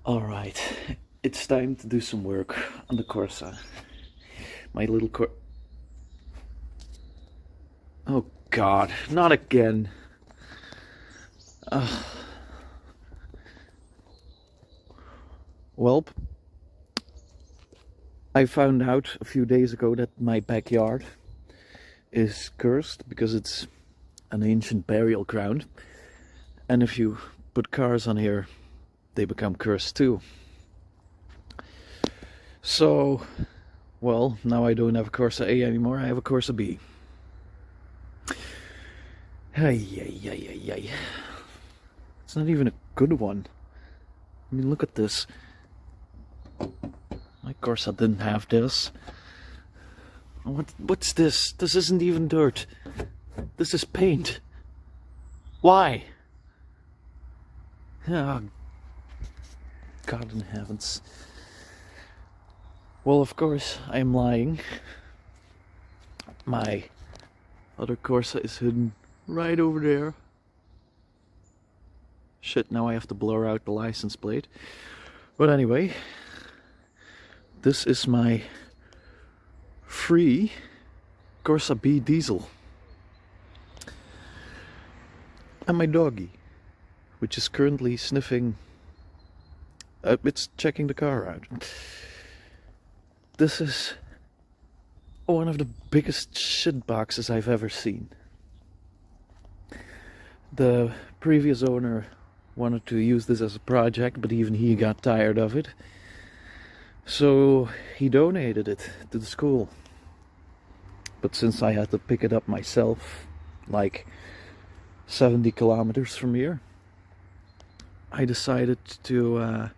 Alright, it's time to do some work on the Corsa. My little Oh God, not again. Well, I found out a few days ago that my backyard is cursed because it's an ancient burial ground. And if you put cars on here, they become cursed too. So, well, now I don't have a Corsa A anymore, I have a Corsa B. Hey. It's not even a good one. I mean, look at this. My Corsa didn't have this. What's this? This isn't even dirt. This is paint. Why? Oh, God in heavens. Well, of course, I'm lying. My other Corsa is hidden right over there. Shit, now I have to blur out the license plate. But anyway, this is my free Corsa B diesel. And my doggy, which is currently sniffing. It's checking the car out. This is one of the biggest shit boxes I've ever seen. The previous owner wanted to use this as a project, but even he got tired of it. So he donated it to the school. But since I had to pick it up myself, like 70 kilometers from here, I decided to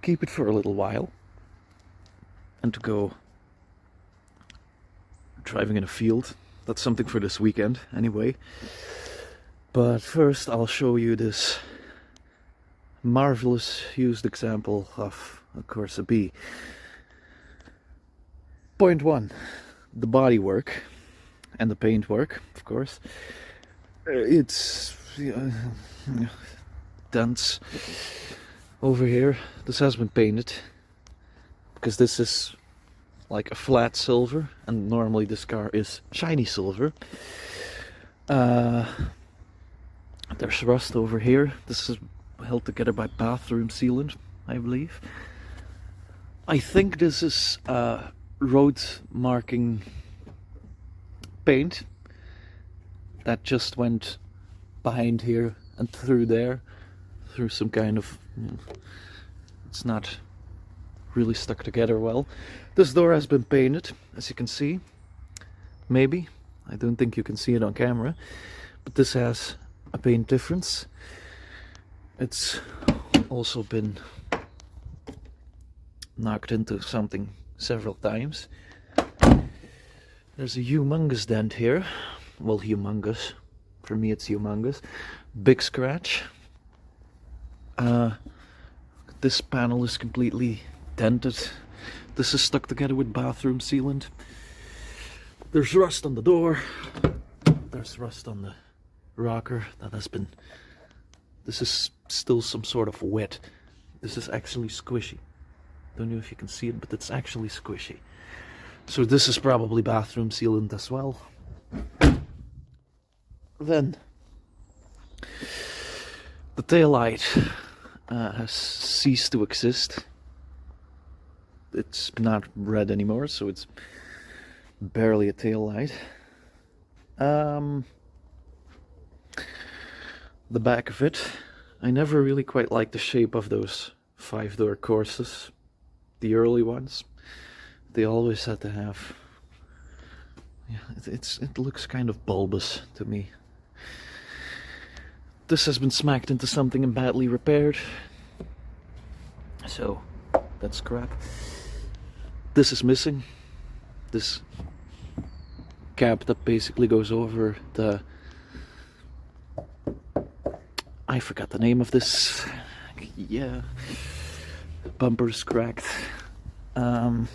keep it for a little while and to go driving in a field. That's something for this weekend anyway. But first I'll show you this marvelous used example of a Corsa B. Point one, the body work and the paint work, of course. It's dents over here. This has been painted because this is like a flat silver, and normally this car is shiny silver. There's rust over here. This is held together by bathroom sealant, I believe. I think this is road marking paint that just went behind here and through there, through some kind of, it's not really stuck together well. This door has been painted, as you can see. Maybe. I don't think you can see it on camera, but this has a paint difference. It's also been knocked into something several times. There's a humongous dent here. Well, humongous. For me it's humongous. Big scratch. This panel is completely dented. This is stuck together with bathroom sealant. There's rust on the door. There's rust on the rocker that has been... This is still some sort of wet. This is actually squishy. Don't know if you can see it, but it's actually squishy. So this is probably bathroom sealant as well. Then the taillight has ceased to exist. It's not red anymore, so it's barely a taillight. The back of it, I never really quite liked the shape of those 5-door Corsas, the early ones. They always had to have, it looks kind of bulbous to me. This has been smacked into something and badly repaired, so that's crap. This is missing. This cap that basically goes over the... I forgot the name of this. Yeah. Bumper's cracked. Humongous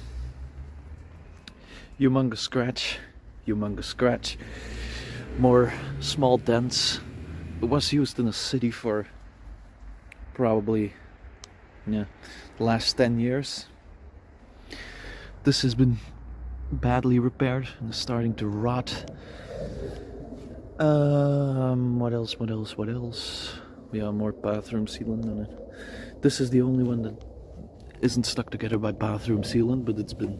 scratch. Humongous scratch. More small dents. It was used in a city for probably yeah, the last 10 years. This has been badly repaired and is starting to rot. What else? What else? What else? Yeah, more bathroom sealant on it. This is the only one that isn't stuck together by bathroom sealant, but it's been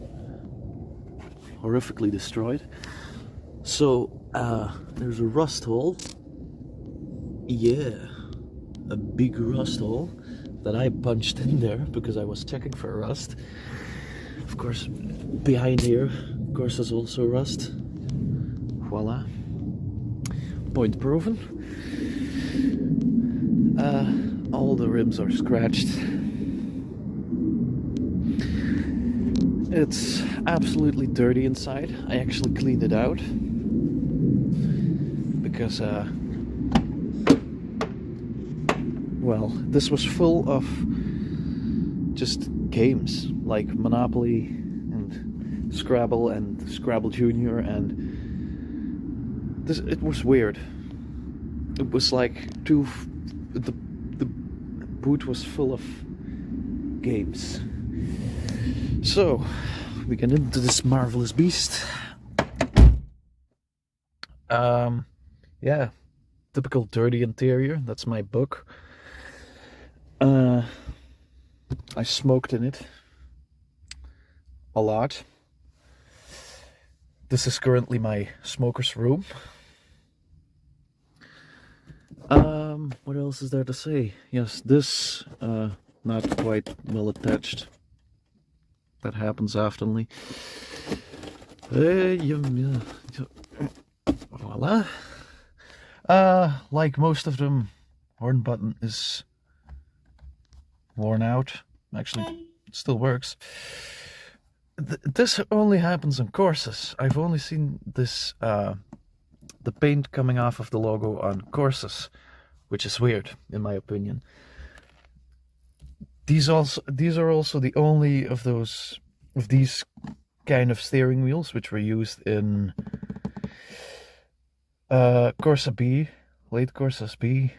horrifically destroyed. So, there's a rust hole. Yeah, a big rust hole that I punched in there because I was checking for rust. Of course, behind here, of course, there's also rust. Voila. Point proven. All the rims are scratched. It's absolutely dirty inside. I actually cleaned it out because, well, this was full of just games like Monopoly and Scrabble and Scrabble Junior, and it was weird. It was like the boot was full of games. So we get into this marvelous beast. Yeah, typical dirty interior. That's my book. I smoked in it a lot. This is currently my smoker's room. What else is there to say? Yes, this not quite well attached. That happens oftenly. Voila. Like most of them, horn button is worn out. Actually, it still works. This only happens on Corsas. I've only seen this, the paint coming off of the logo on Corsas, which is weird, in my opinion. These are also the only of these kind of steering wheels which were used in Corsa B, late Corsa B,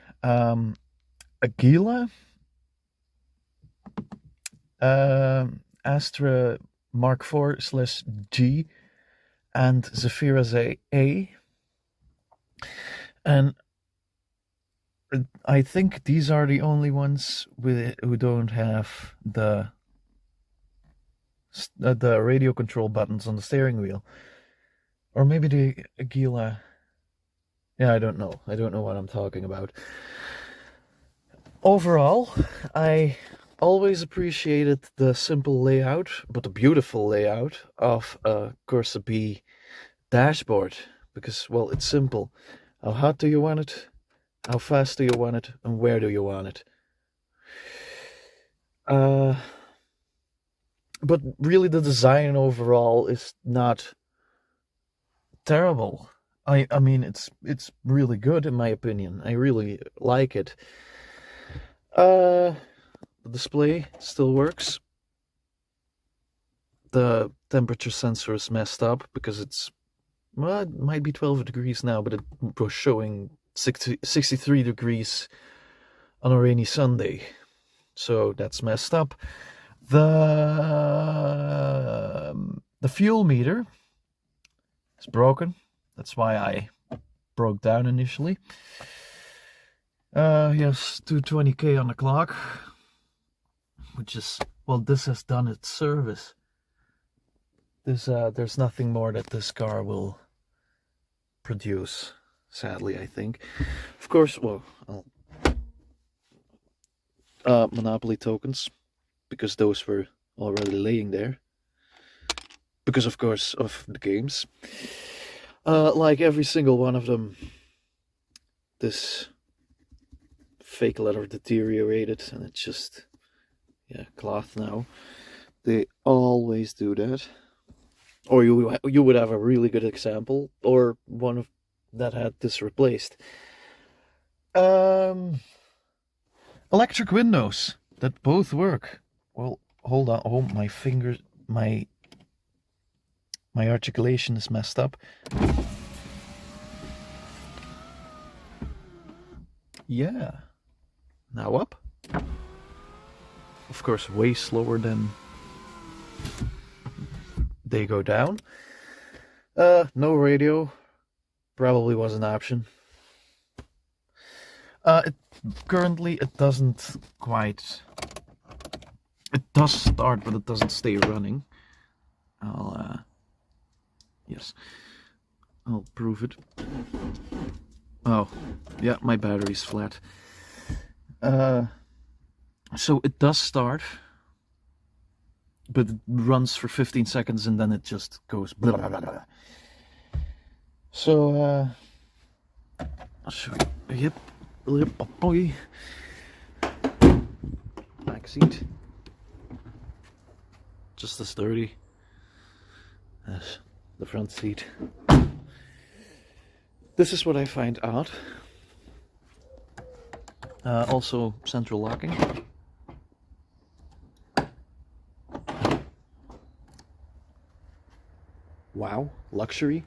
Aguila, Astra Mark IV/G, and Zafira A. And I think these are the only ones who don't have the radio control buttons on the steering wheel. Or maybe the Aguila. Yeah, I don't know. I don't know what I'm talking about. Overall, I always appreciated the simple layout, but the beautiful layout of a Corsa B dashboard. Because, well, it's simple. How hot do you want it? How fast do you want it? And where do you want it? But really the design overall is not terrible. I mean, it's really good in my opinion. I really like it. The display still works. The temperature sensor is messed up because well, it might be 12 degrees now, but it was showing 63 degrees on a rainy Sunday. So that's messed up. The fuel meter is broken. That's why I broke down initially. Yes, 220k on the clock, which is, well, this has done its service. There's nothing more that this car will produce, sadly, I think. Of course, well, Monopoly tokens, because those were already laying there. Because, of course, of the games. Like every single one of them, this fake leather deteriorated, and it's just, yeah, cloth now. They always do that. Or you would have a really good example, or one of that had this replaced. Electric windows that both work. Well, hold on. Oh, my fingers, my articulation is messed up. Yeah. Now up. of course way slower than they go down. No radio, probably was an option. Currently it doesn't quite, it does start but it doesn't stay running. Yes, I'll prove it. Oh, yeah, my battery's flat. So it does start, but it runs for 15 seconds and then it just goes blah blah blah blah. So I'll show you. Yep, boy. Back seat, just as dirty as the front seat. This is what I find odd. Also central locking. Wow, luxury.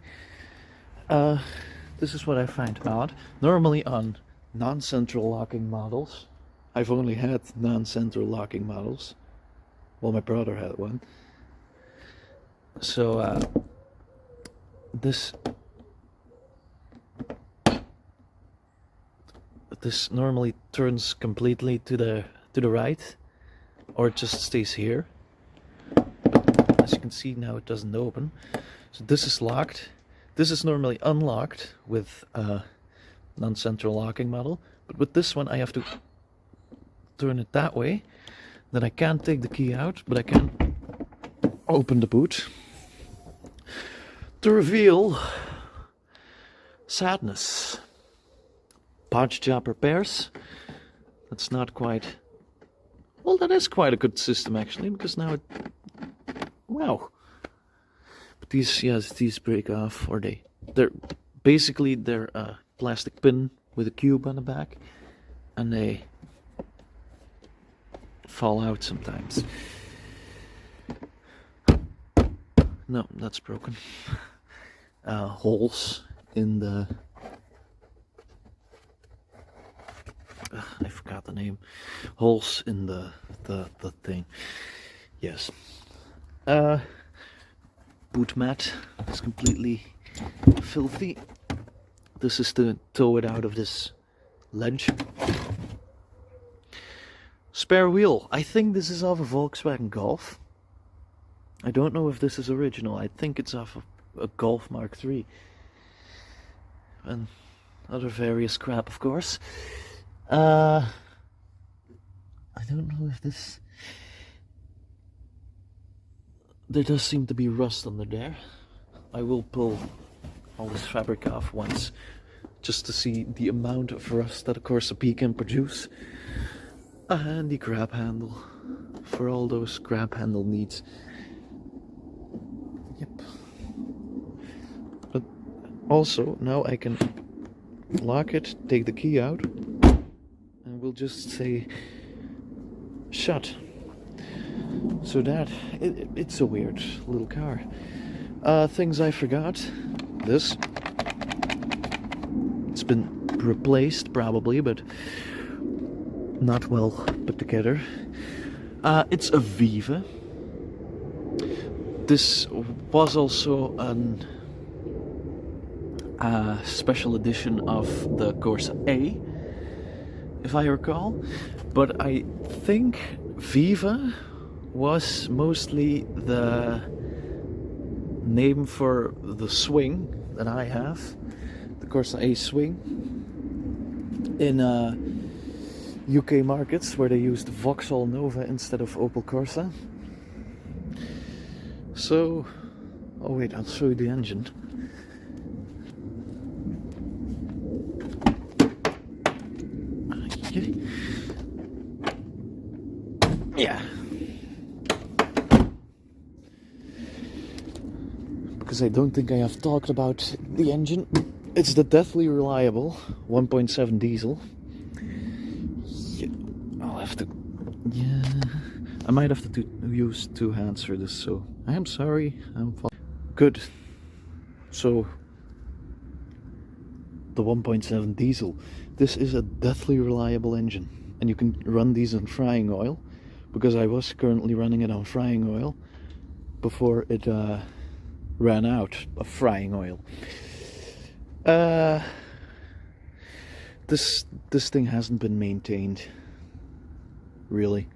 This is what I find odd. Normally on non-central locking models, I've only had non-central locking models. Well, my brother had one. So this normally turns completely to the right, or it just stays here. But as you can see now, it doesn't open. So this is locked. This is normally unlocked with a non-central locking model, but with this one I have to turn it that way. Then I can't take the key out, but I can open the boot to reveal sadness. Patch job repairs. That's not quite, well, that is quite a good system actually, because now it, wow. But these, yes, these break off, or they're basically they're a plastic pin with a cube on the back, and they fall out sometimes. No, that's broken. Holes in the, I forgot the name. Holes in the thing. Yes. Boot mat is completely filthy. This is to tow it out of this ledge. Spare wheel. I think this is off a Volkswagen Golf. I don't know if this is original. I think it's off of a Golf Mark III. And other various crap, of course. I don't know if this... There does seem to be rust under there. I will pull all this fabric off once, just to see the amount of rust that a Corsa B can produce. A handy grab handle for all those grab handle needs. Yep. But also, now I can lock it, take the key out, and we'll just say shut. So that, it's a weird little car. Things I forgot. This. It's been replaced probably, but not well put together. It's a Viva. This was also a special edition of the Corsa A, if I recall. But I think Viva was mostly the name for the swing that I have, the Corsa A swing, in UK markets where they used Vauxhall Nova instead of Opel Corsa. So, oh wait, I'll show you the engine. Yeah. Because I don't think I have talked about the engine. It's the deathly reliable 1.7 diesel. Yeah, I'll have to... Yeah... I might have to use two hands for this, so I am sorry. Good. So, the 1.7 diesel. This is a deathly reliable engine. And you can run these on frying oil. because I was currently running it on frying oil before it ran out of frying oil. This thing hasn't been maintained, really.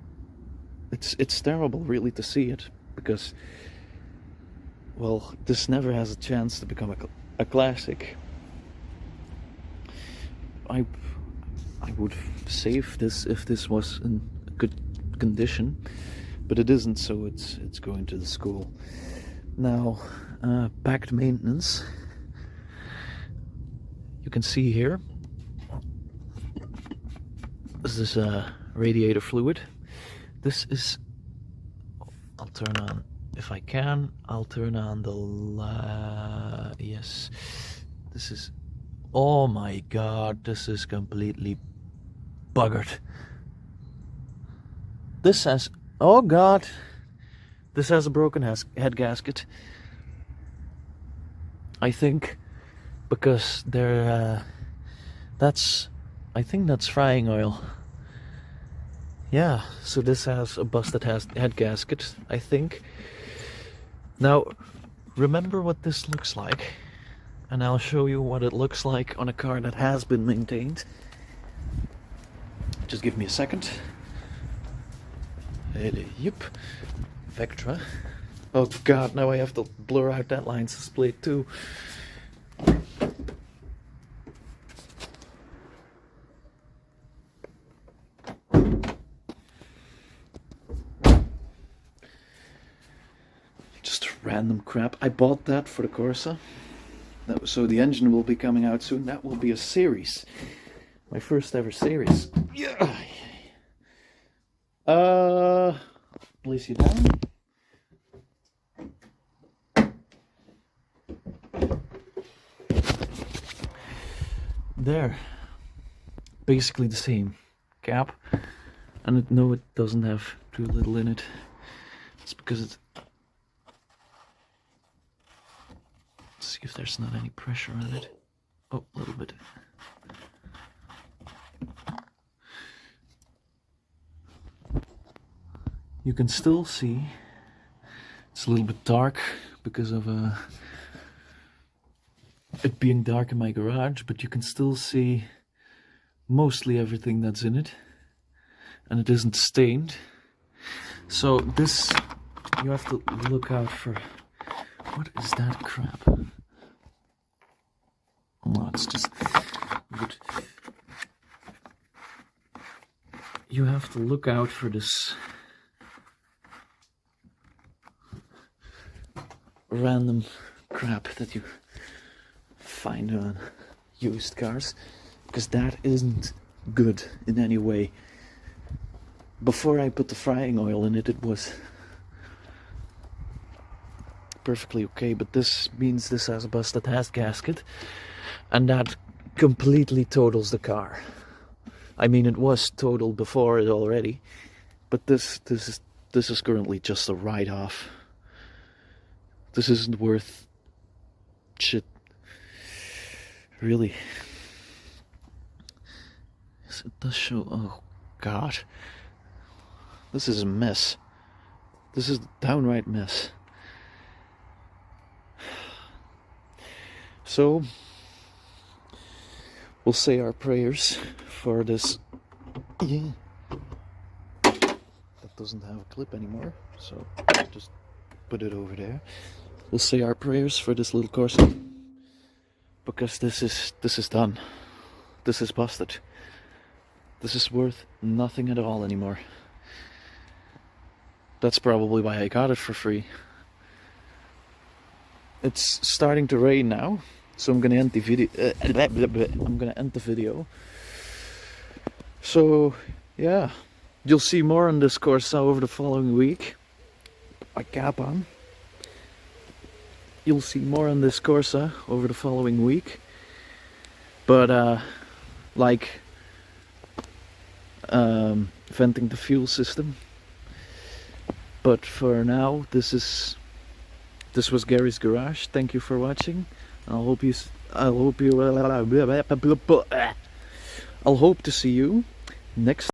It's terrible, really, to see it, because, well, this never has a chance to become a classic. I would save this if this was in good condition, but it isn't, so it's going to the school. Now, back to maintenance. You can see here, this is radiator fluid. This is, I'll turn on, if I can, I'll turn on the, yes, this is, oh my god, this is completely buggered. This has, oh god, this has a broken head gasket. I think, because they're, I think that's frying oil. Yeah, so this has a busted head gasket, I think. Now, remember what this looks like, and I'll show you what it looks like on a car that has been maintained. Just give me a second. Yep, Vectra. Oh god, now I have to blur out that license plate too. Just random crap. I bought that for the Corsa. So the engine will be coming out soon. That will be a series. My first ever series. Yeah. Place you down. There. Basically the same cap. And no, it doesn't have too little in it. It's because it's... Let's see if there's not any pressure on it. Oh, a little bit. You can still see it's a little bit dark because of it being dark in my garage, but you can still see mostly everything that's in it, and it isn't stained. So this, you have to look out for, what is that crap? Oh, it's just good. You have to look out for this random crap that you find on used cars, because that isn't good in any way. Before I put the frying oil in it, it was perfectly okay, but this means this has a busted head gasket, and that completely totals the car. I mean, it was totaled before it already, but this is currently just a write-off. This isn't worth shit, really. Yes, it does show. Oh god, this is a mess. This is a downright mess. So we'll say our prayers for this. Yeah, that doesn't have a clip anymore, so just put it over there. We'll say our prayers for this little Corsa, because this is done. This is busted. This is worth nothing at all anymore. That's probably why I got it for free. It's starting to rain now, so I'm gonna end the video. So yeah, you'll see more on this Corsa over the following week. My cap on. You'll see more on this Corsa over the following week, but like venting the fuel system. But for now, this was Gary's Garage. Thank you for watching. I'll hope to see you next